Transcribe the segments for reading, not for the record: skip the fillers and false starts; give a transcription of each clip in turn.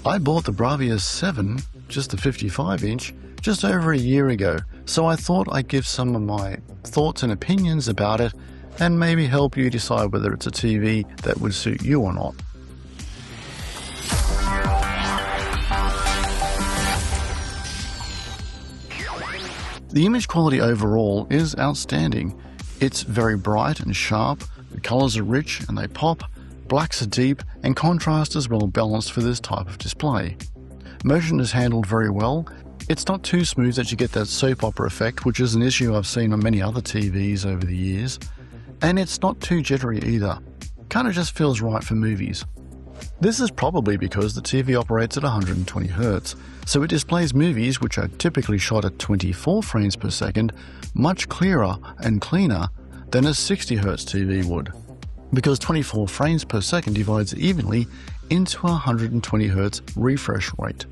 I bought the Bravia 7, just the 55-inch, just over a year ago, so I thought I'd give some of my thoughts and opinions about it and maybe help you decide whether it's a TV that would suit you or not. The image quality overall is outstanding. It's very bright and sharp, the colours are rich and they pop, blacks are deep, and contrast is well balanced for this type of display. Motion is handled very well. It's not too smooth that you get that soap opera effect, which is an issue I've seen on many other TVs over the years. And it's not too jittery either. Kinda just feels right for movies. This is probably because the TV operates at 120Hz, so it displays movies which are typically shot at 24 frames per second much clearer and cleaner than a 60Hz TV would, because 24 frames per second divides evenly into a 120Hz refresh rate.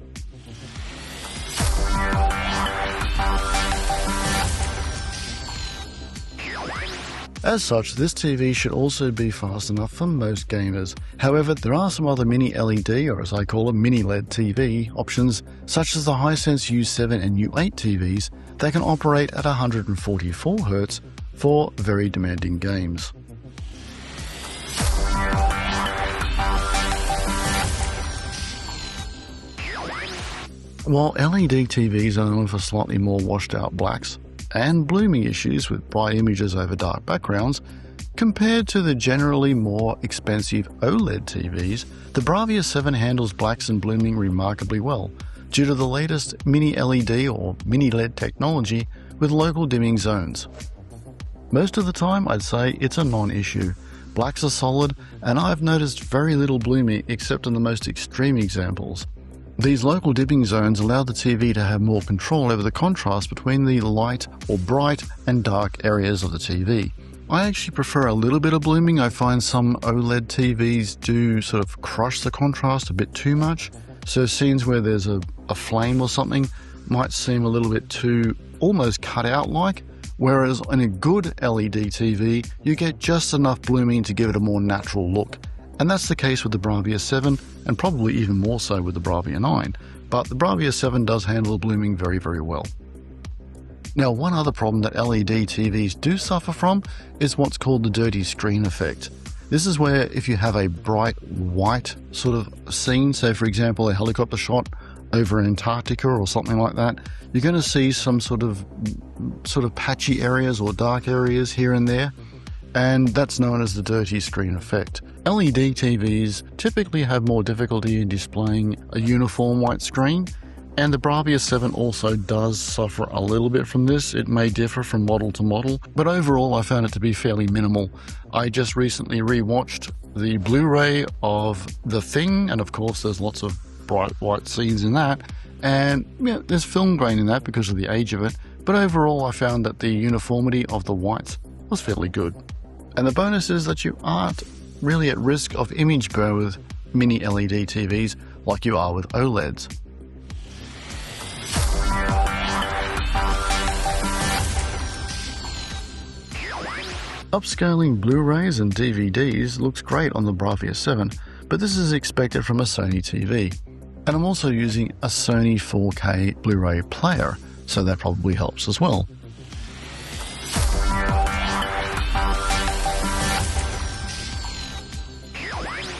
As such, this TV should also be fast enough for most gamers. However, there are some other mini LED, or as I call them, mini LED TV options, such as the Hisense U7 and U8 TVs that can operate at 144Hz for very demanding games. While LED TVs are known for slightly more washed out blacks and blooming issues with bright images over dark backgrounds, compared to the generally more expensive OLED TVs, the Bravia 7 handles blacks and blooming remarkably well due to the latest mini LED or mini LED technology with local dimming zones. Most of the time I'd say it's a non-issue. Blacks are solid and I've noticed very little blooming except in the most extreme examples. These local dimming zones allow the TV to have more control over the contrast between the light or bright and dark areas of the TV. I actually prefer a little bit of blooming. I find some OLED TVs do sort of crush the contrast a bit too much, so scenes where there's a flame or something might seem a little bit too almost cut out like, whereas in a good LED TV you get just enough blooming to give it a more natural look. And that's the case with the Bravia 7 and probably even more so with the Bravia 9, but the Bravia 7 does handle blooming very, very well. Now, one other problem that LED TVs do suffer from is what's called the dirty screen effect. This is where if you have a bright white sort of scene, say for example a helicopter shot over Antarctica or something like that, you're going to see some sort of patchy areas or dark areas here and there, and that's known as the dirty screen effect. LED TVs typically have more difficulty in displaying a uniform white screen, and the Bravia 7 also does suffer a little bit from this. It may differ from model to model, but overall I found it to be fairly minimal. I just recently rewatched the Blu-ray of The Thing, and of course there's lots of bright white scenes in that, and yeah, there's film grain in that because of the age of it, but overall I found that the uniformity of the whites was fairly good. And the bonus is that you aren't really at risk of image blur with mini LED TVs like you are with OLEDs. Upscaling Blu-rays and DVDs looks great on the Bravia 7, but this is expected from a Sony TV. And I'm also using a Sony 4K Blu-ray player, so that probably helps as well.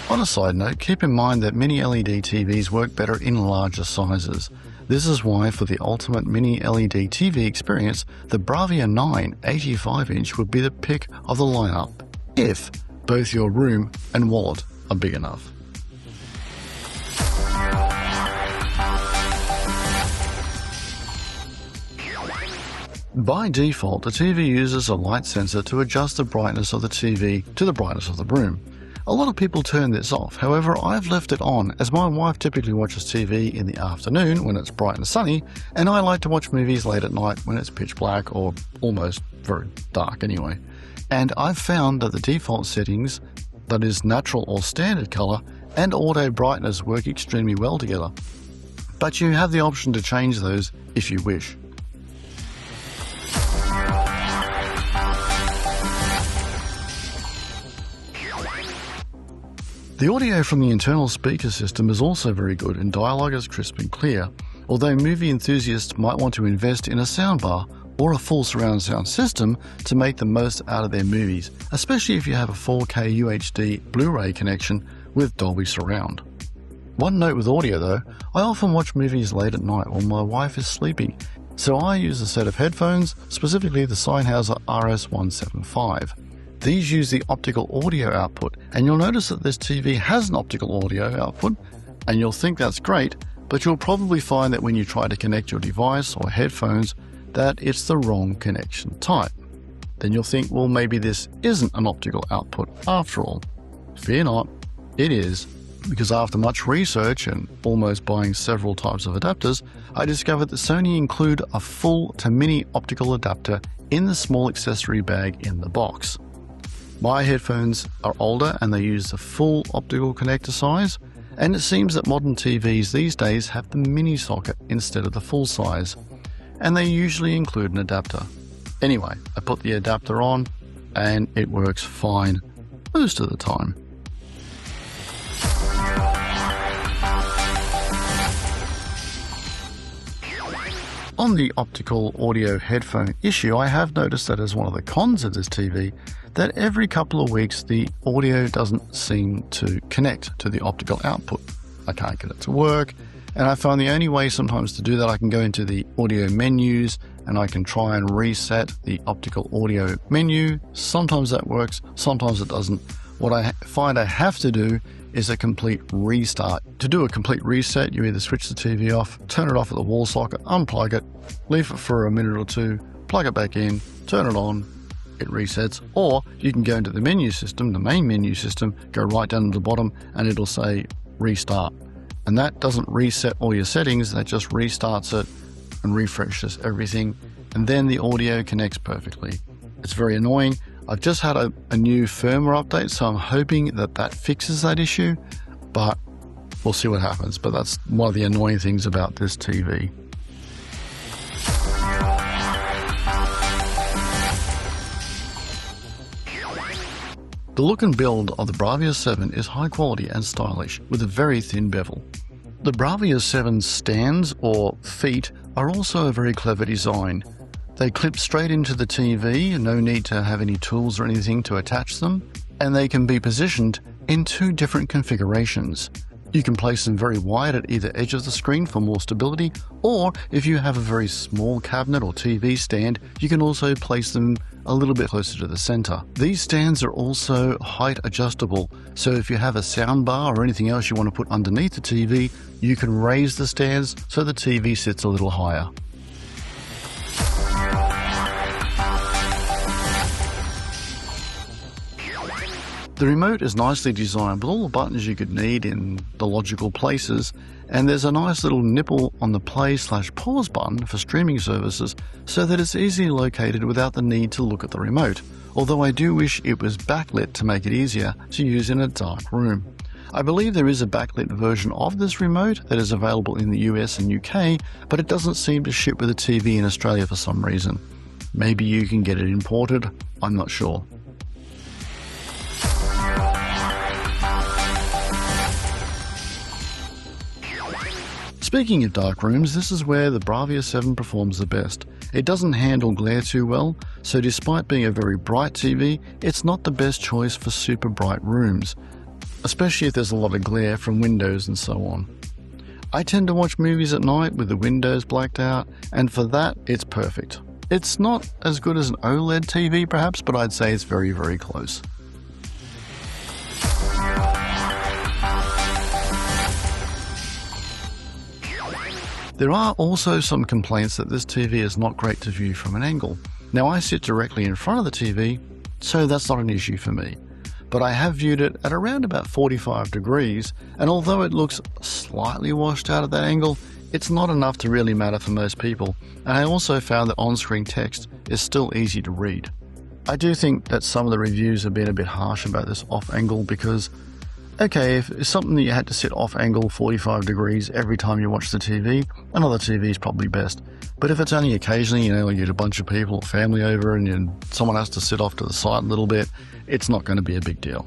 On a side note, keep in mind that mini LED TVs work better in larger sizes. This is why for the ultimate mini LED TV experience, the Bravia 9 85-inch would be the pick of the lineup, if both your room and wallet are big enough. By default, the TV uses a light sensor to adjust the brightness of the TV to the brightness of the room. A lot of people turn this off, however I've left it on as my wife typically watches TV in the afternoon when it's bright and sunny, and I like to watch movies late at night when it's pitch black or almost very dark anyway. And I've found that the default settings, that is natural or standard color, and auto brightness work extremely well together. But you have the option to change those if you wish. The audio from the internal speaker system is also very good and dialogue is crisp and clear, although movie enthusiasts might want to invest in a soundbar or a full surround sound system to make the most out of their movies, especially if you have a 4K UHD Blu-ray connection with Dolby Surround. One note with audio though, I often watch movies late at night while my wife is sleeping, so I use a set of headphones, specifically the Sennheiser RS175. These use the optical audio output, and you'll notice that this TV has an optical audio output, and you'll think that's great, but you'll probably find that when you try to connect your device or headphones, that it's the wrong connection type. Then you'll think, well, maybe this isn't an optical output after all. Fear not, it is, because after much research and almost buying several types of adapters, I discovered that Sony include a full to mini optical adapter in the small accessory bag in the box. My headphones are older and they use the full optical connector size, and it seems that modern TVs these days have the mini socket instead of the full size, and they usually include an adapter. Anyway, I put the adapter on and it works fine most of the time. On the optical audio headphone issue, I have noticed that as one of the cons of this TV, that every couple of weeks the audio doesn't seem to connect to the optical output. I can't get it to work, and I find the only way sometimes to do that, I can go into the audio menus and I can try and reset the optical audio menu. Sometimes that works, sometimes it doesn't. What I find I have to do is a complete restart. To do a complete reset, you either switch the TV off, turn it off at the wall socket, unplug it, leave it for a minute or two, plug it back in, turn it on, it resets, or you can go into the menu system, the main menu system, go right down to the bottom and it'll say restart. And that doesn't reset all your settings, that just restarts it and refreshes everything, and then the audio connects perfectly. It's very annoying. I've just had a new firmware update, so I'm hoping that that fixes that issue, but we'll see what happens. But that's one of the annoying things about this TV. The look and build of the Bravia 7 is high quality and stylish, with a very thin bevel. The Bravia 7 stands, or feet, are also a very clever design. They clip straight into the TV, no need to have any tools or anything to attach them, and they can be positioned in two different configurations. You can place them very wide at either edge of the screen for more stability, or if you have a very small cabinet or TV stand, you can also place them a little bit closer to the center. These stands are also height adjustable, so if you have a soundbar or anything else you want to put underneath the TV, you can raise the stands so the TV sits a little higher. The remote is nicely designed with all the buttons you could need in the logical places, and there's a nice little nipple on the play/pause button for streaming services so that it's easily located without the need to look at the remote, although I do wish it was backlit to make it easier to use in a dark room. I believe there is a backlit version of this remote that is available in the US and UK, but it doesn't seem to ship with a TV in Australia for some reason. Maybe you can get it imported, I'm not sure. Speaking of dark rooms, this is where the Bravia 7 performs the best. It doesn't handle glare too well, so despite being a very bright TV, it's not the best choice for super bright rooms, especially if there's a lot of glare from windows and so on. I tend to watch movies at night with the windows blacked out, and for that, it's perfect. It's not as good as an OLED TV perhaps, but I'd say it's very, very close. There are also some complaints that this TV is not great to view from an angle. Now I sit directly in front of the TV, so that's not an issue for me. But I have viewed it at around about 45 degrees, and although it looks slightly washed out at that angle, it's not enough to really matter for most people, and I also found that on-screen text is still easy to read. I do think that some of the reviews have been a bit harsh about this off-angle because, okay, if it's something that you had to sit off-angle 45 degrees every time you watch the TV, another TV is probably best. But if it's only occasionally, you know, you get a bunch of people, family over, and someone has to sit off to the side a little bit, it's not going to be a big deal.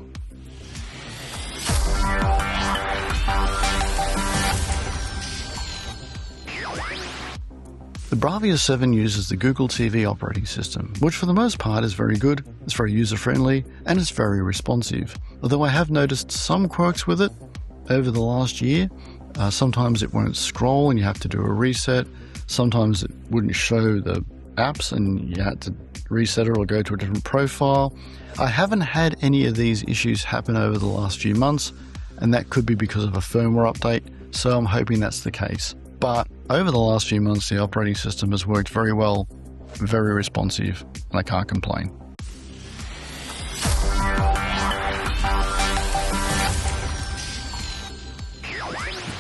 The Bravia 7 uses the Google TV operating system, which for the most part is very good, it's very user-friendly, and it's very responsive. Although I have noticed some quirks with it over the last year. Sometimes it won't scroll and you have to do a reset. Sometimes it wouldn't show the apps and you had to reset it or go to a different profile. I haven't had any of these issues happen over the last few months, and that could be because of a firmware update, so I'm hoping that's the case. But over the last few months, the operating system has worked very well, very responsive, and I can't complain.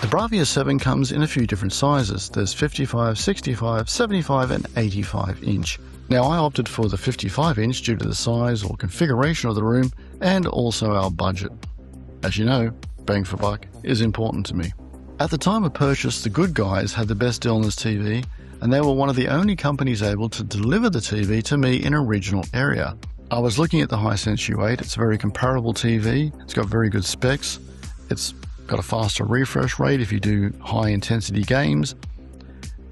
The Bravia 7 comes in a few different sizes. There's 55, 65, 75 and 85 inch. Now I opted for the 55 inch due to the size or configuration of the room and also our budget. As you know, bang for buck is important to me. At the time of purchase, the good guys had the best deal on this TV, and they were one of the only companies able to deliver the TV to me in a regional area. I was looking at the Hisense U8. It's a very comparable TV. It's got very good specs. It's got a faster refresh rate if you do high intensity games,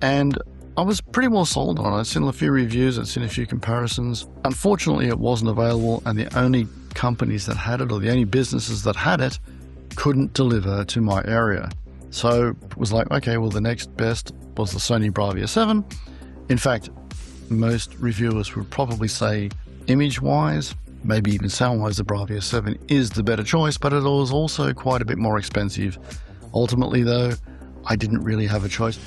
and I was pretty well sold on it. I'd seen a few reviews, I'd seen a few comparisons. Unfortunately, it wasn't available, and the only companies that had it, or the only businesses that had it, couldn't deliver to my area. So it was like, okay, well, the next best was the Sony Bravia 7. In fact, most reviewers would probably say image-wise, maybe even sound-wise, the Bravia 7 is the better choice, but it was also quite a bit more expensive. Ultimately, though, I didn't really have a choice.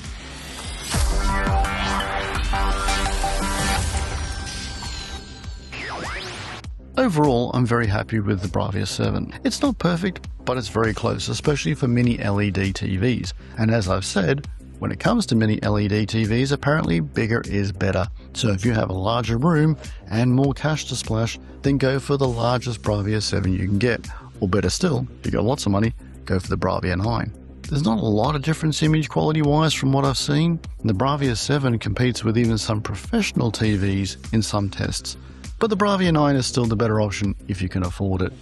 Overall, I'm very happy with the Bravia 7. It's not perfect, but it's very close, especially for mini LED TVs. And as I've said, when it comes to mini LED TVs, apparently bigger is better. So if you have a larger room and more cash to splash, then go for the largest Bravia 7 you can get. Or better still, if you've got lots of money, go for the Bravia 9. There's not a lot of difference image quality wise from what I've seen. The Bravia 7 competes with even some professional TVs in some tests. But the Bravia 9 is still the better option if you can afford it.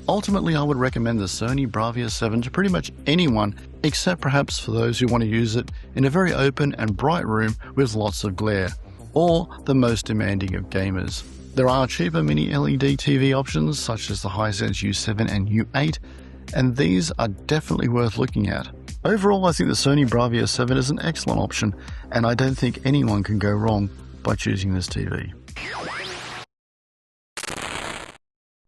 Ultimately, I would recommend the Sony Bravia 7 to pretty much anyone, except perhaps for those who want to use it in a very open and bright room with lots of glare, or the most demanding of gamers. There are cheaper mini LED TV options such as the Hisense U7 and U8, and these are definitely worth looking at. Overall, I think the Sony Bravia 7 is an excellent option, and I don't think anyone can go wrong by choosing this TV.